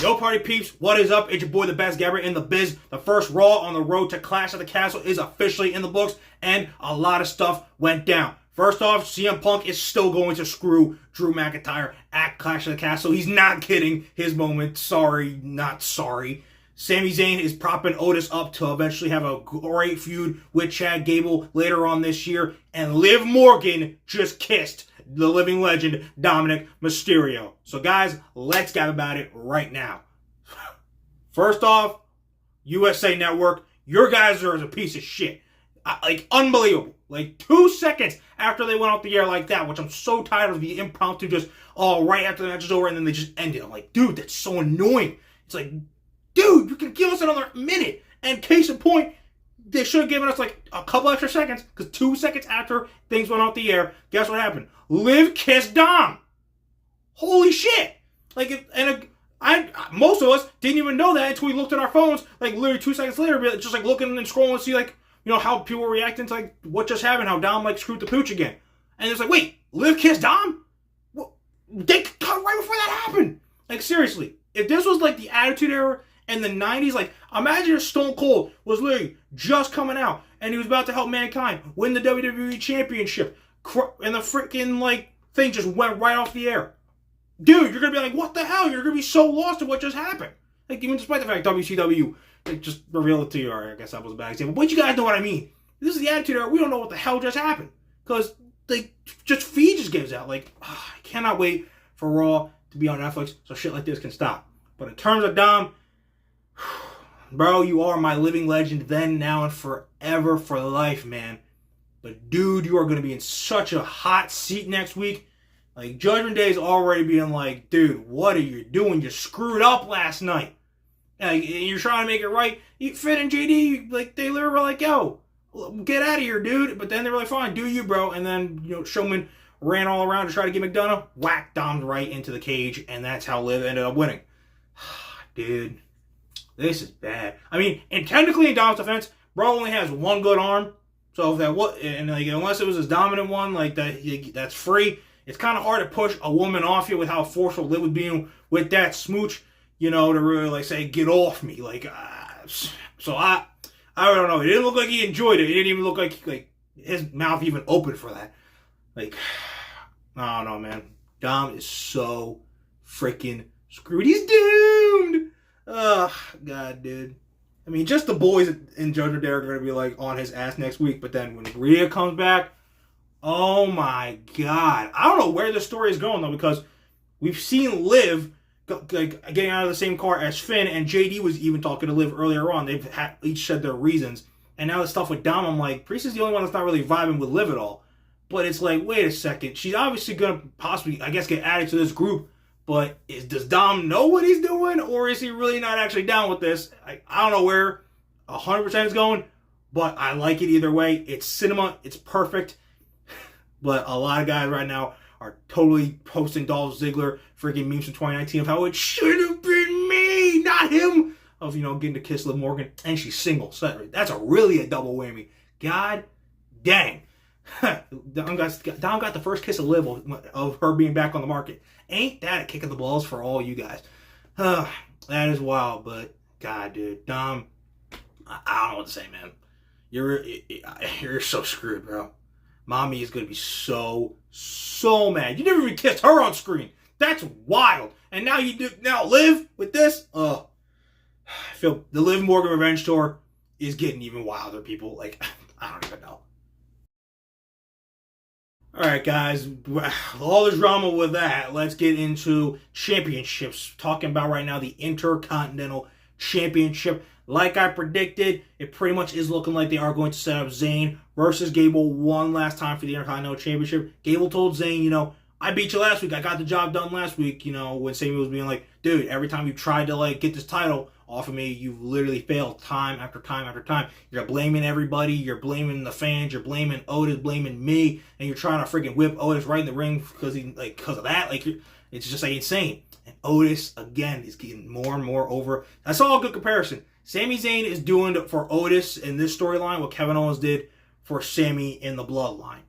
Yo, party peeps, what is up? It's your boy, the best Gabe in the biz. The first Raw on the road to Clash at the Castle is officially in the books, and a lot of stuff went down. First off, CM Punk is still going to screw Drew McIntyre at Clash of the Castle. He's not getting his moment. Sorry, not sorry. Sami Zayn is propping Otis up to eventually have a great feud with Chad Gable later on this year. And Liv Morgan just kissed the living legend, Dominick Mysterio. So guys, let's gab about it right now. First off, USA Network, your guys are a piece of shit. Like, unbelievable. Like, 2 seconds after they went off the air like that, which I'm so tired of the impromptu just, right after the match is over, and then they just end it. I'm like, dude, that's so annoying. It's like, dude, you can give us another minute. And case in point, they should have given us like a couple extra seconds, because 2 seconds after things went off the air, guess what happened? Liv kissed Dom. Holy shit. Like, most of us didn't even know that until we looked at our phones, like literally 2 seconds later, just like looking and scrolling to see like, you know, how people were reacting to like what just happened, how Dom like screwed the pooch again. And it's like, wait, Liv kissed Dom? Well, they cut right before that happened. Like, seriously, if this was like the Attitude Era in the 90s, like, imagine if Stone Cold was literally just coming out and he was about to help Mankind win the WWE Championship, and the freaking like thing just went right off the air. Dude, you're gonna be like, what the hell? You're gonna be so lost in what just happened. Like, even despite the fact WCW like just revealed it to you, or I guess that was a bad example, but you guys know what I mean. This is the Attitude Era. We don't know what the hell just happened, because like just feed just gives out. Like, I cannot wait for Raw to be on Netflix so shit like this can stop. But in terms of Dom, bro, you are my living legend then, now, and forever for life, man. But dude, you are going to be in such a hot seat next week. Like, Judgment Day is already being like, dude, what are you doing? You screwed up last night. And you're trying to make it right. Finn and JD, like, they literally were like, yo, get out of here, dude. But then they were like, fine, do you, bro. And then, you know, Showman ran all around to try to get McDonough, whacked Dom right into the cage, and that's how Liv ended up winning. Dude, this is bad. I mean, and technically in Dom's defense, bro only has one good arm. So if that was, and like, unless it was his dominant one, like that's free. It's kind of hard to push a woman off you with how forceful Liv was being with that smooch, you know, to really like say, get off me. Like, so I don't know. It didn't look like he enjoyed it. It didn't even look like his mouth even opened for that. Like, I don't know, man. Dom is so freaking screwed. He's doomed. Ugh, God, dude. I mean, just the boys in Judgment Day are going to be like on his ass next week. But then when Rhea comes back, oh my God. I don't know where the story is going, though, because we've seen Liv getting out of the same car as Finn, and JD was even talking to Liv earlier on. They've each said their reasons. And now the stuff with Dom, I'm like, Priest is the only one that's not really vibing with Liv at all. But it's like, wait a second. She's obviously going to possibly, I guess, get added to this group. But does Dom know what he's doing, or is he really not actually down with this? I don't know where 100% is going, but I like it either way. It's cinema. It's perfect. But a lot of guys right now are totally posting Dolph Ziggler freaking memes from 2019 of how it should have been me, not him, of, you know, getting to kiss Liv Morgan, and she's single. So that's really a double whammy. God dang. Dom got the first kiss of Liv of her being back on the market. Ain't that a kick in the balls for all you guys? That is wild, but God, dude, Dom, I don't know what to say, man. You're so screwed, bro. Mommy is gonna be so mad. You never even kissed her on screen. That's wild. And now you do Liv with this. I feel the Liv Morgan Revenge Tour is getting even wilder, people. Like, I don't even know. Alright, guys, all the drama with that, let's get into championships. Talking about right now the Intercontinental Championship. Like I predicted, it pretty much is looking like they are going to set up Zayn versus Gable one last time for the Intercontinental Championship. Gable told Zayn, you know, I beat you last week. I got the job done last week, you know, when Sami was being like, dude, every time you tried to, like, get this title off of me, you've literally failed time after time after time. You're blaming everybody. You're blaming the fans. You're blaming Otis, blaming me, and you're trying to freaking whip Otis right in the ring because of that. Like, it's just like insane. And Otis, again, is getting more and more over. That's all a good comparison. Sami Zayn is doing for Otis in this storyline what Kevin Owens did for Sami in the Bloodline.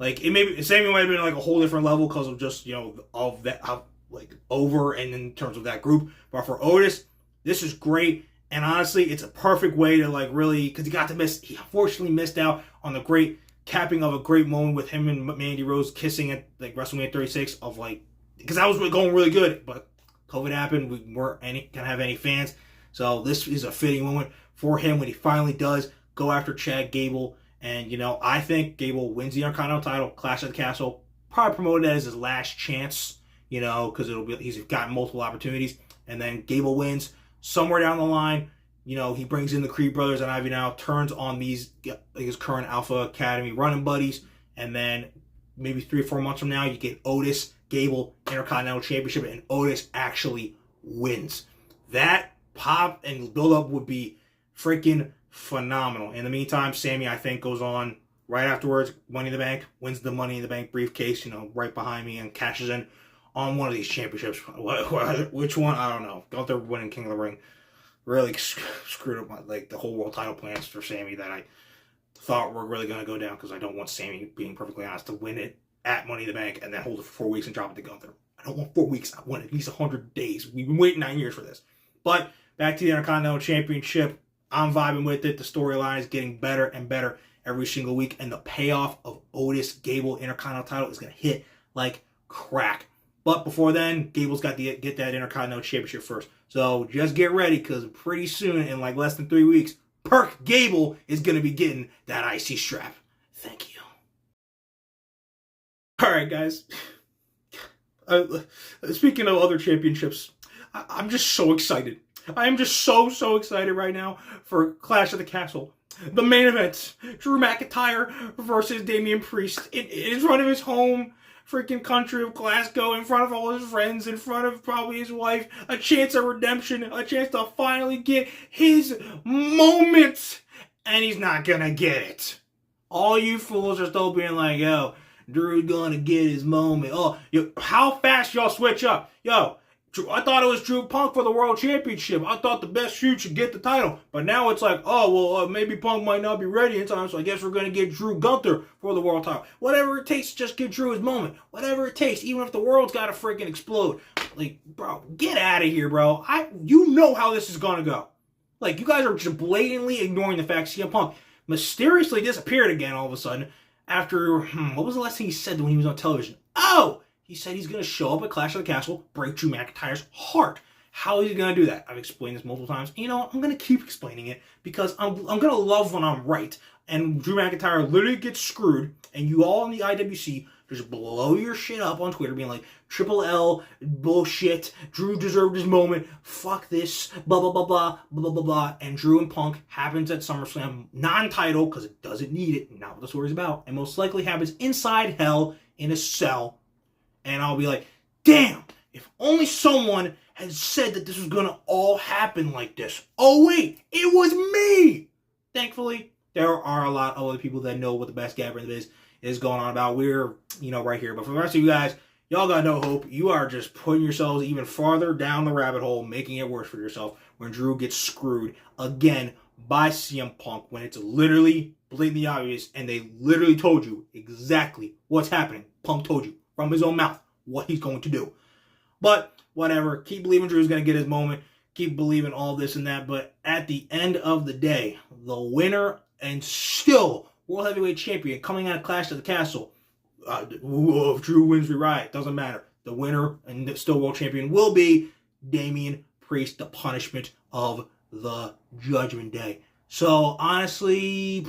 Like, it maybe Sammy might have been like a whole different level because of just, you know, of that, how, like, over and in terms of that group. But for Otis, this is great. And honestly, it's a perfect way to, like, really, because he unfortunately missed out on the great capping of a great moment with him and Mandy Rose kissing at, like, WrestleMania 36 of, like, because that was going really good. But COVID happened. We weren't gonna have any fans. So this is a fitting moment for him when he finally does go after Chad Gable. And, you know, I think Gable wins the Intercontinental title, Clash at the Castle, probably promoted as his last chance, you know, because he's gotten multiple opportunities. And then Gable wins. Somewhere down the line, you know, he brings in the Creed brothers and Ivy now, turns on his current Alpha Academy running buddies, and then maybe 3 or 4 months from now, you get Otis, Gable, Intercontinental Championship, and Otis actually wins. That pop and build-up would be freaking phenomenal. In the meantime, Sammy, I think, goes on right afterwards, Money in the Bank, wins the Money in the Bank briefcase, you know, right behind me, and cashes in on one of these championships. Which one? I don't know. Gunther winning King of the Ring really screwed up the whole world title plans for Sammy that I thought were really going to go down, because I don't want Sammy, being perfectly honest, to win it at Money in the Bank and then hold it for 4 weeks and drop it to Gunther. I don't want 4 weeks. I want at least 100 days. We've been waiting 9 years for this. But back to the Intercontinental Championship. I'm vibing with it. The storyline is getting better and better every single week, and the payoff of Otis Gable Intercontinental title is going to hit like crack. But before then, Gable's got to get that Intercontinental Championship first. So just get ready, because pretty soon, in like less than 3 weeks, Perc Gable is going to be getting that IC strap. Thank you. All right, guys. Speaking of other championships, I'm just so excited. I am just so excited right now for Clash of the Castle. The main event, Drew McIntyre versus Damian Priest in front of his home freaking country of Glasgow, in front of all his friends, in front of probably his wife. A chance of redemption, a chance to finally get his moment. And he's not gonna get it. All you fools are still being like, yo, Drew's gonna get his moment. Oh, how fast y'all switch up? Yo, I thought it was Drew Punk for the World Championship. I thought the best feud should get the title. But now it's like, oh, well, maybe Punk might not be ready in time, so I guess we're going to get Drew Gunther for the world title. Whatever it takes, just get Drew his moment. Whatever it takes, even if the world's got to freaking explode. Like, bro, get out of here, bro. You know how this is going to go. Like, you guys are just blatantly ignoring the fact CM Punk mysteriously disappeared again all of a sudden after, what was the last thing he said when he was on television? Oh! He said he's going to show up at Clash of the Castle, break Drew McIntyre's heart. How is he going to do that? I've explained this multiple times. And you know what? I'm going to keep explaining it, because I'm going to love when I'm right. And Drew McIntyre literally gets screwed, and you all in the IWC just blow your shit up on Twitter, being like, Triple L, bullshit, Drew deserved his moment, fuck this, blah, blah, blah, blah, blah, blah, blah. And Drew and Punk happens at SummerSlam, non-title, because it doesn't need it, not what the story's about, and most likely happens inside hell in a cell. And I'll be like, damn, if only someone had said that this was going to all happen like this. Oh, wait, it was me. Thankfully, there are a lot of other people that know what the best gabber in the biz is going on about. We're, right here. But for the rest of you guys, y'all got no hope. You are just putting yourselves even farther down the rabbit hole, making it worse for yourself when Drew gets screwed again by CM Punk, when it's literally blatantly obvious and they literally told you exactly what's happening. Punk told you from his own mouth what he's going to do. But whatever, keep believing Drew's going to get his moment. Keep believing all this and that. But at the end of the day, the winner and still World Heavyweight Champion coming out of Clash of the Castle, if Drew wins, we riot. Doesn't matter. The winner and still World Champion will be Damian Priest, the punishment of the Judgment Day. So honestly,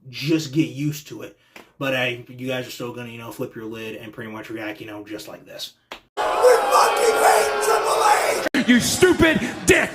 just get used to it. But hey, you guys are still going to, flip your lid and pretty much react, just like this. We fucking hate Triple H! You stupid dick!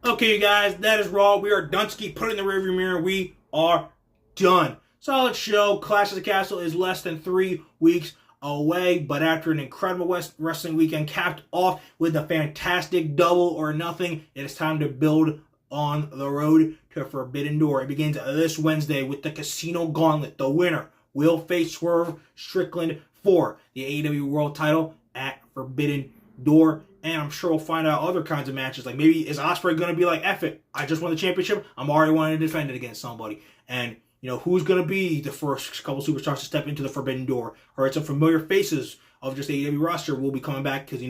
Okay, you guys, that is Raw. We are Dunsky. Put it in the rearview mirror. We are done. Solid show. Clash of the Castle is less than 3 weeks away, but after an incredible wrestling weekend capped off with a fantastic Double or Nothing, it is time to build on the road to Forbidden Door. It begins this Wednesday with the Casino Gauntlet. The winner will face Swerve Strickland for the AEW World title at Forbidden Door. And I'm sure we'll find out other kinds of matches. Like, maybe is Ospreay going to be like, F it, I just won the championship, I'm already wanting to defend it against somebody. And, who's going to be the first couple superstars to step into the Forbidden Door. Or some familiar faces of just the AEW roster will be coming back because,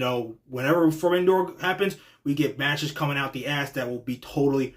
whenever Forbidden Door happens, we get matches coming out the ass that will be totally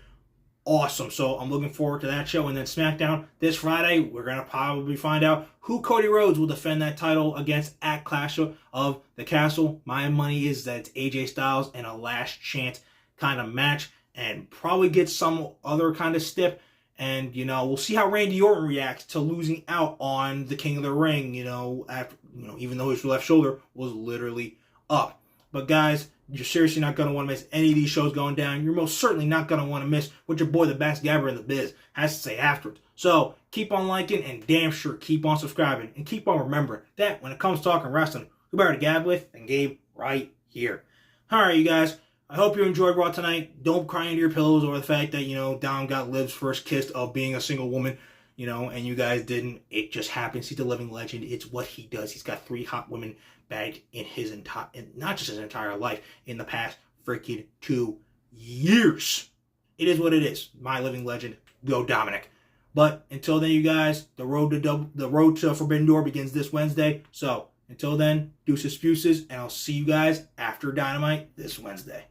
awesome. So I'm looking forward to that show. And then SmackDown this Friday, we're going to probably find out who Cody Rhodes will defend that title against at Clash of the Castle. My money is that it's AJ Styles in a last chance kind of match and probably get some other kind of stip. And, we'll see how Randy Orton reacts to losing out on the King of the Ring, after, even though his left shoulder was literally up. But guys, you're seriously not going to want to miss any of these shows going down. You're most certainly not going to want to miss what your boy, the best gabber in the biz, has to say afterwards. So keep on liking and damn sure keep on subscribing. And keep on remembering that when it comes to talking wrestling, who better to gab with than Gabe right here. All right, you guys. I hope you enjoyed Raw tonight. Don't cry into your pillows over the fact that, Dom got Liv's first kiss of being a single woman, and you guys didn't. It just happens. He's a living legend. It's what he does. He's got 3 hot women bagged in his entire, not just his entire life, in the past freaking 2 years. It is what it is. My living legend. Go Dominick. But until then, you guys, the road to Forbidden Door begins this Wednesday. So until then, deuces, fuses, and I'll see you guys after Dynamite this Wednesday.